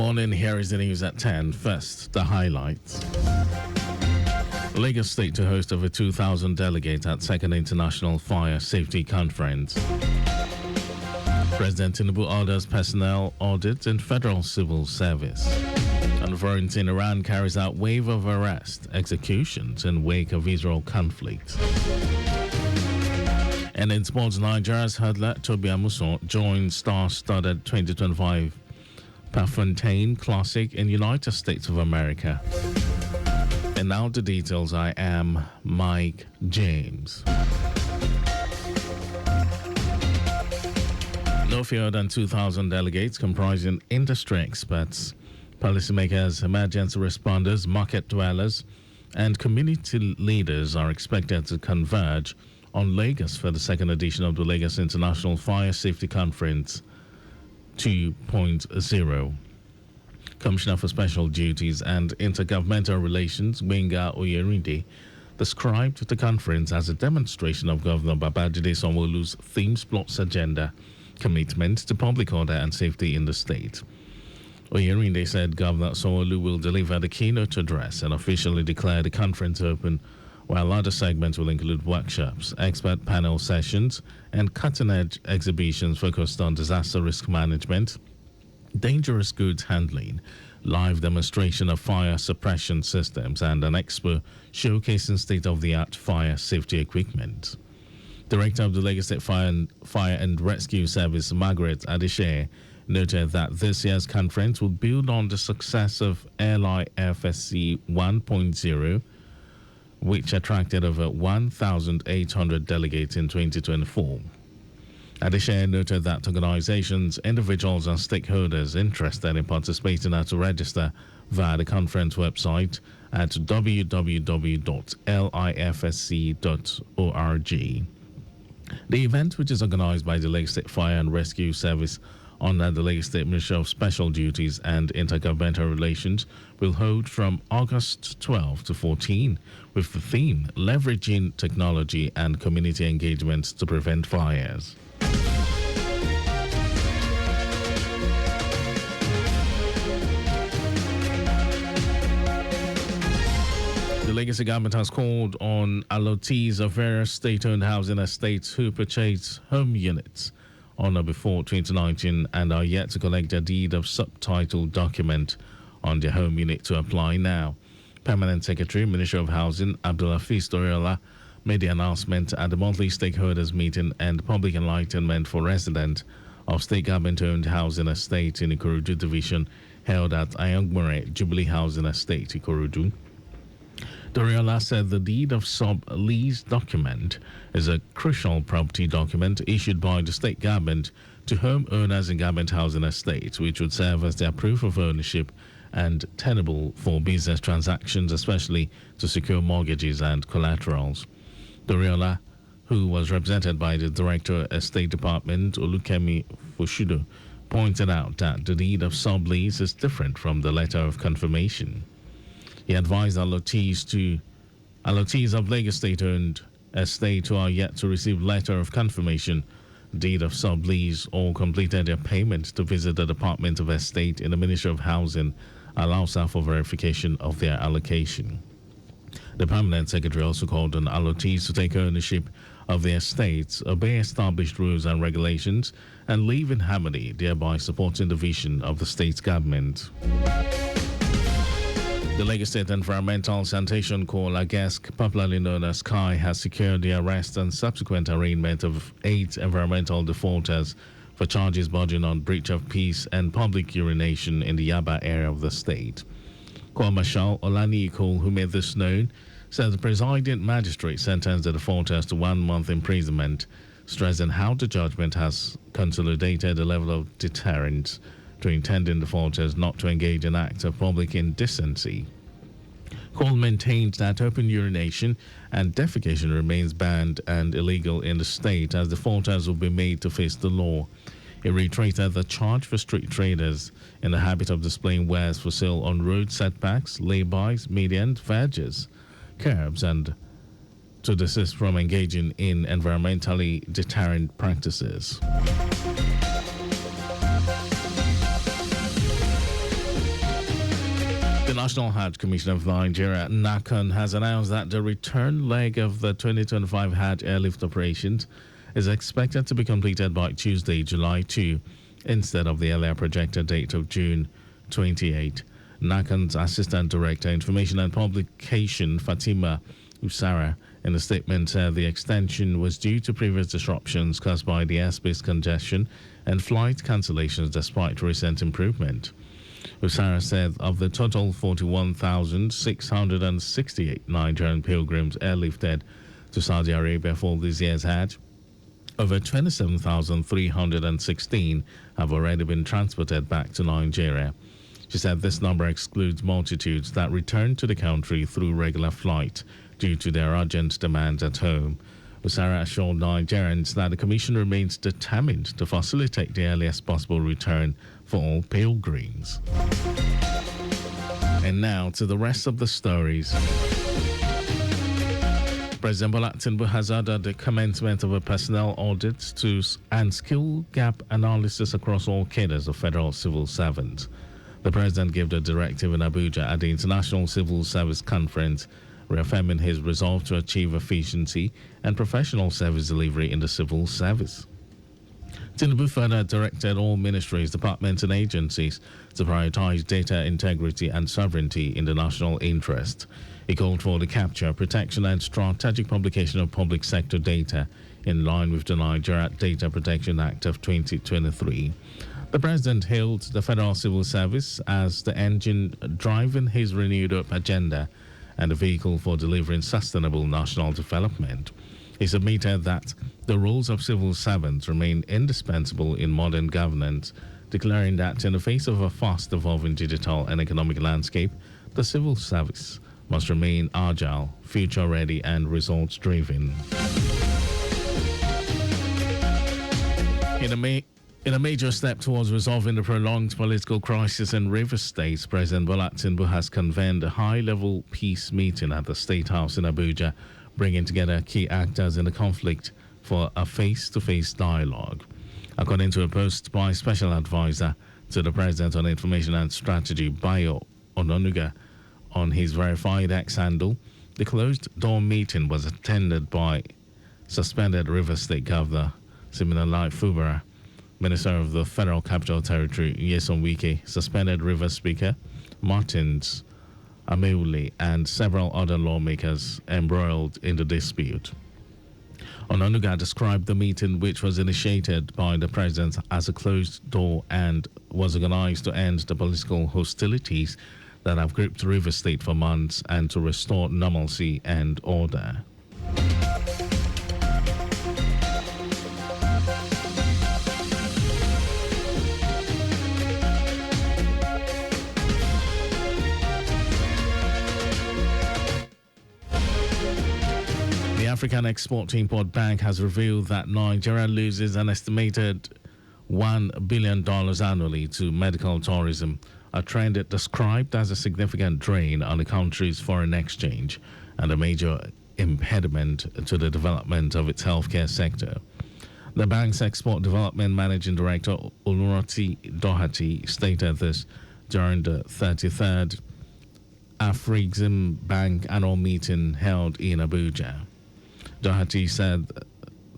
morning. Here is the news at 10. First, the highlights. Lagos State to host over 2,000 delegates at Second International Fire Safety Conference. President Tinubu orders personnel audits in federal civil service. And Florentine, Iran carries out wave of arrest executions in wake of Israel conflict. And in sports, Nigeria's hurdler Tobi Amusan joins star-studded 2025 Pafontaine Classic in United States of America. And now the details. I am Mike James. No fewer than 2,000 delegates comprising industry experts, policymakers, emergency responders, market dwellers, and community leaders are expected to converge on Lagos for the second edition of the Lagos International Fire Safety Conference 2.0. Commissioner for Special Duties and Intergovernmental Relations, Gbenga Oyerinde, described the conference as a demonstration of Governor Babajide Sanwo-Olu's themes plus agenda, commitment to public order and safety in the state. Oyerinde said Governor Sanwo-Olu will deliver the keynote address and officially declare the conference open, while other segments will include workshops, expert panel sessions, and cutting-edge exhibitions focused on disaster risk management, dangerous goods handling, live demonstration of fire suppression systems, and an expo showcasing state-of-the-art fire safety equipment. Director of the Lagos State Fire and Rescue Service, Margaret Adeshe, noted that this year's conference will build on the success of LIFSC 1.0, which attracted over 1,800 delegates in 2024. Adeshe noted that organizations, individuals, and stakeholders interested in participating are to register via the conference website at www.lifsc.org. The event, which is organized by the Lagos State Fire and Rescue Service under the Lagos State Ministry of Special Duties and Intergovernmental Relations, will hold from August 12 to 14 with the theme Leveraging Technology and Community Engagement to Prevent Fires. The Lagos government has called on allottees of various state-owned housing estates who purchased home units on or before 2019 and are yet to collect a deed of subtitle document on their home unit to apply now. Permanent Secretary, Ministry of Housing, Abdulhafiz Toriola, made the announcement at the monthly stakeholders meeting and public enlightenment for residents of state government-owned housing estate in Ikorodu Division held at Ayongbore Jubilee Housing Estate, Ikorodu. Toriola said the deed of sub-lease document is a crucial property document issued by the state government to homeowners in government housing estates, which would serve as their proof of ownership and tenable for business transactions, especially to secure mortgages and collaterals. Toriola, who was represented by the Director of State Department, Olukemi Fushudo, pointed out that the deed of sublease is different from the letter of confirmation. He advised allottees of Lagos State-owned estate who are yet to receive letter of confirmation, deed of sublease, or completed their payment to visit the Department of Estate in the Ministry of Housing, allows for verification of their allocation. The Permanent Secretary also called on allottees to take ownership of their estates, obey established rules and regulations, and live in harmony, thereby supporting the vision of the state government. The Lagos State Environmental Sanitation Corps, LAGESC, popularly known as SKY, has secured the arrest and subsequent arraignment of 8 environmental defaulters for charges bordering on breach of peace and public urination in the Yaba area of the state. Corps Marshal Olani Iko, who made this known, said the presiding magistrate sentenced the defaulters to 1 month imprisonment, stressing how the judgment has consolidated the level of deterrence to intending defaulters not to engage in acts of public indecency. Cole maintains that open urination and defecation remains banned and illegal in the state, as defaulters will be made to face the law. He reiterated the charge for street traders in the habit of displaying wares for sale on road setbacks, lay-bys, medians, verges, curbs, and to desist from engaging in environmentally deterrent practices. National Hajj Commission of Nigeria, NACON, has announced that the return leg of the 2025 Hajj airlift operations is expected to be completed by Tuesday, July 2, instead of the earlier projected date of June 28. NACON's Assistant Director, Information and Publication, Fatima Usara, in a statement said the extension was due to previous disruptions caused by the airspace congestion and flight cancellations despite recent improvement. Usara said of the total 41,668 Nigerian pilgrims airlifted to Saudi Arabia for this year's Hajj, over 27,316 have already been transported back to Nigeria. She said this number excludes multitudes that return to the country through regular flight due to their urgent demands at home. Usara assured Nigerians that the Commission remains determined to facilitate the earliest possible return for all pilgrims. And now to the rest of the stories. President Bola Tinubu has ordered the commencement of a personnel audit and skill gap analysis across all cadres of federal civil servants. The president gave the directive in Abuja at the International Civil Service Conference, reaffirming his resolve to achieve efficiency and professional service delivery in the civil service. Tinubu further directed all ministries, departments, and agencies to prioritize data integrity and sovereignty in the national interest. He called for the capture, protection, and strategic publication of public sector data in line with the Nigeria Data Protection Act of 2023. The president hailed the Federal Civil Service as the engine driving his renewed-up agenda and a vehicle for delivering sustainable national development. He submitted that the roles of civil servants remain indispensable in modern governance, declaring that in the face of a fast-evolving digital and economic landscape, the civil service must remain agile, future-ready, and results-driven. In a major step towards resolving the prolonged political crisis in Rivers State, President Bola Tinubu has convened a high-level peace meeting at the State House in Abuja, bringing together key actors in the conflict for a face-to-face dialogue. According to a post by Special Advisor to the President on Information and Strategy, Bayo Ononuga, on his verified X handle, the closed-door meeting was attended by suspended Rivers State Governor Siminalayi Fubara, Minister of the Federal Capital Territory Nyesom Wike, suspended Rivers Speaker Martins Ameule, and several other lawmakers embroiled in the dispute. Ononuga described the meeting, which was initiated by the president, as a closed door and was organized to end the political hostilities that have gripped Rivers State for months and to restore normalcy and order. The African Export-Import Bank has revealed that Nigeria loses an estimated $1 billion annually to medical tourism, a trend it described as a significant drain on the country's foreign exchange and a major impediment to the development of its healthcare sector. The bank's Export Development Managing Director, Oluroti Doherty, stated this during the 33rd Afrexim Bank annual meeting held in Abuja. Doherty said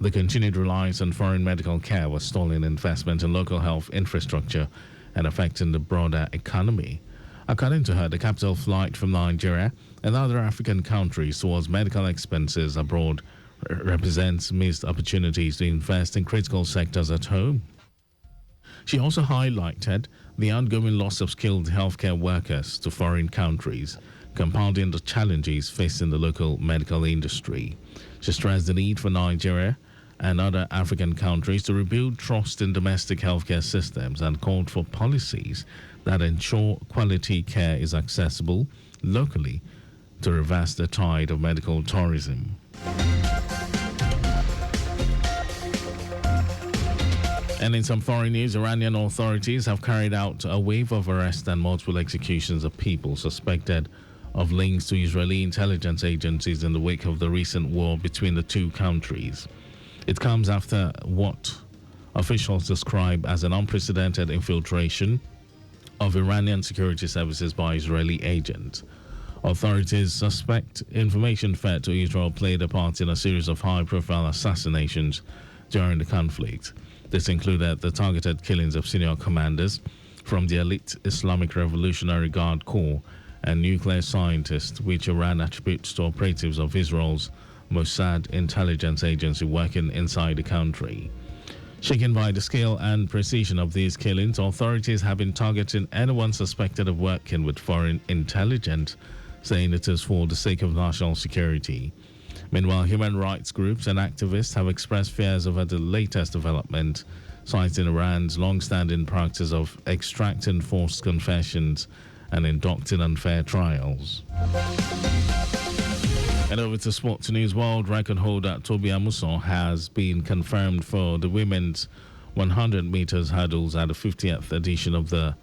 the continued reliance on foreign medical care was stalling investment in local health infrastructure and affecting the broader economy. According to her, the capital flight from Nigeria and other African countries towards medical expenses abroad represents missed opportunities to invest in critical sectors at home. She also highlighted the ongoing loss of skilled healthcare workers to foreign countries, compounding the challenges facing the local medical industry. She stressed the need for Nigeria and other African countries to rebuild trust in domestic healthcare systems and called for policies that ensure quality care is accessible locally to reverse the tide of medical tourism. And in some foreign news, Iranian authorities have carried out a wave of arrests and multiple executions of people suspected of links to Israeli intelligence agencies in the wake of the recent war between the two countries. It comes after what officials describe as an unprecedented infiltration of Iranian security services by Israeli agents. Authorities suspect information fed to Israel played a part in a series of high-profile assassinations during the conflict. This included the targeted killings of senior commanders from the elite Islamic Revolutionary Guard Corps and nuclear scientists, which Iran attributes to operatives of Israel's Mossad intelligence agency working inside the country. Shaken by the scale and precision of these killings, authorities have been targeting anyone suspected of working with foreign intelligence, saying it is for the sake of national security. Meanwhile, human rights groups and activists have expressed fears over the latest development, citing Iran's long-standing practice of extracting forced confessions and inducting unfair trials. And over to sports news. World record holder Tobi Amusan has been confirmed for the women's 100 meters hurdles at the 50th edition of the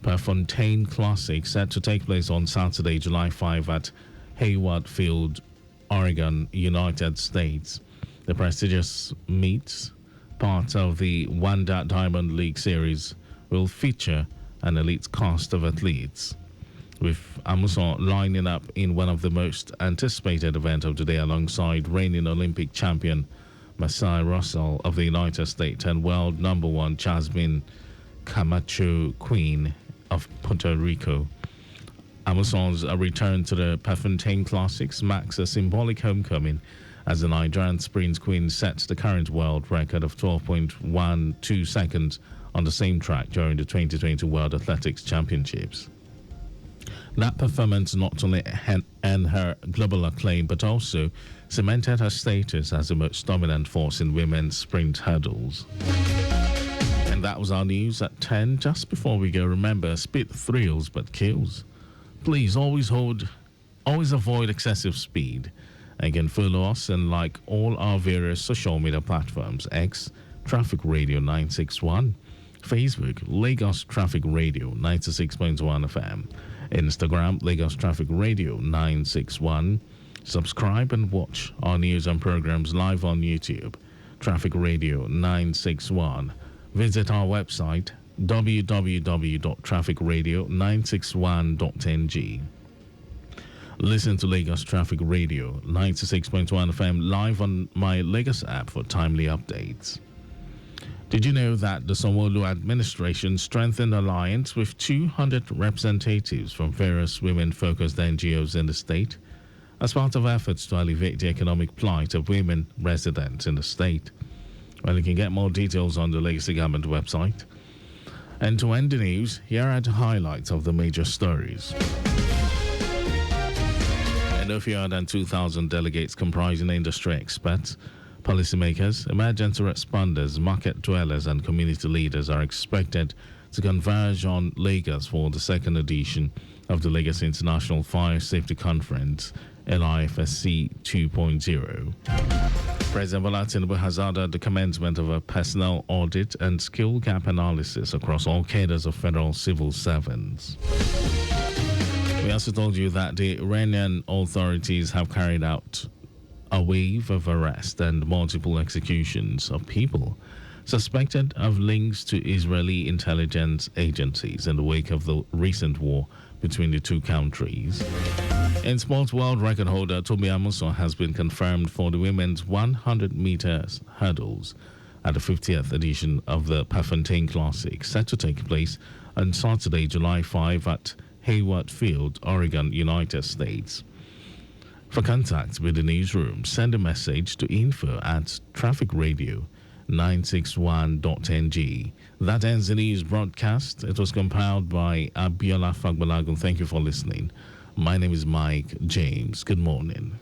Prefontaine Classic, set to take place on Saturday, July 5 at Hayward Field, Oregon, United States. The prestigious meet, part of the Wanda Diamond League Series, will feature an elite cast of athletes, with Amusan lining up in one of the most anticipated events of the day alongside reigning Olympic champion Masai Russell of the United States and world number one Jasmine Camacho Queen of Puerto Rico. Amusan's return to the Prefontaine Classics marks a symbolic homecoming as the Nigerian sprint queen sets the current world record of 12.12 seconds on the same track during the 2020 World Athletics Championships. That performance not only earned her global acclaim but also cemented her status as the most dominant force in women's sprint hurdles. And that was our news at 10. Just before we go, remember, speed thrills but kills. Please always avoid excessive speed. And you can follow us and like all our various social media platforms: X, Traffic Radio 961, Facebook, Lagos Traffic Radio 96.1 FM, Instagram, Lagos Traffic Radio 961. Subscribe and watch our news and programs live on YouTube, Traffic Radio 961. Visit our website, www.trafficradio961.ng. Listen to Lagos Traffic Radio 96.1 FM live on my Lagos app for timely updates. Did you know that the Sanwo-Olu administration strengthened alliance with 200 representatives from various women-focused NGOs in the state as part of efforts to alleviate the economic plight of women residents in the state? Well, you can get more details on the Legacy Government website. And to end the news, here are the highlights of the major stories. No fewer than 2,000 delegates comprising industry experts, policymakers, emergency responders, market dwellers, and community leaders are expected to converge on Lagos for the second edition of the Lagos International Fire Safety Conference, LIFSC 2.0. President Bola Tinubu has ordered the commencement of a personnel audit and skill gap analysis across all cadres of federal civil servants. We also told you that the Iranian authorities have carried out a wave of arrests and multiple executions of people suspected of links to Israeli intelligence agencies in the wake of the recent war between the two countries. In sports, world record holder Tobi Amusan has been confirmed for the women's 100 meters hurdles at the 50th edition of the Prefontaine Classic, set to take place on Saturday, July 5 at Hayward Field, Oregon, United States. For contact with the newsroom, send a message to info@trafficradio961.ng. That ends the news broadcast. It was compiled by Abiola Fagbalagun. Thank you for listening. My name is Mike James. Good morning.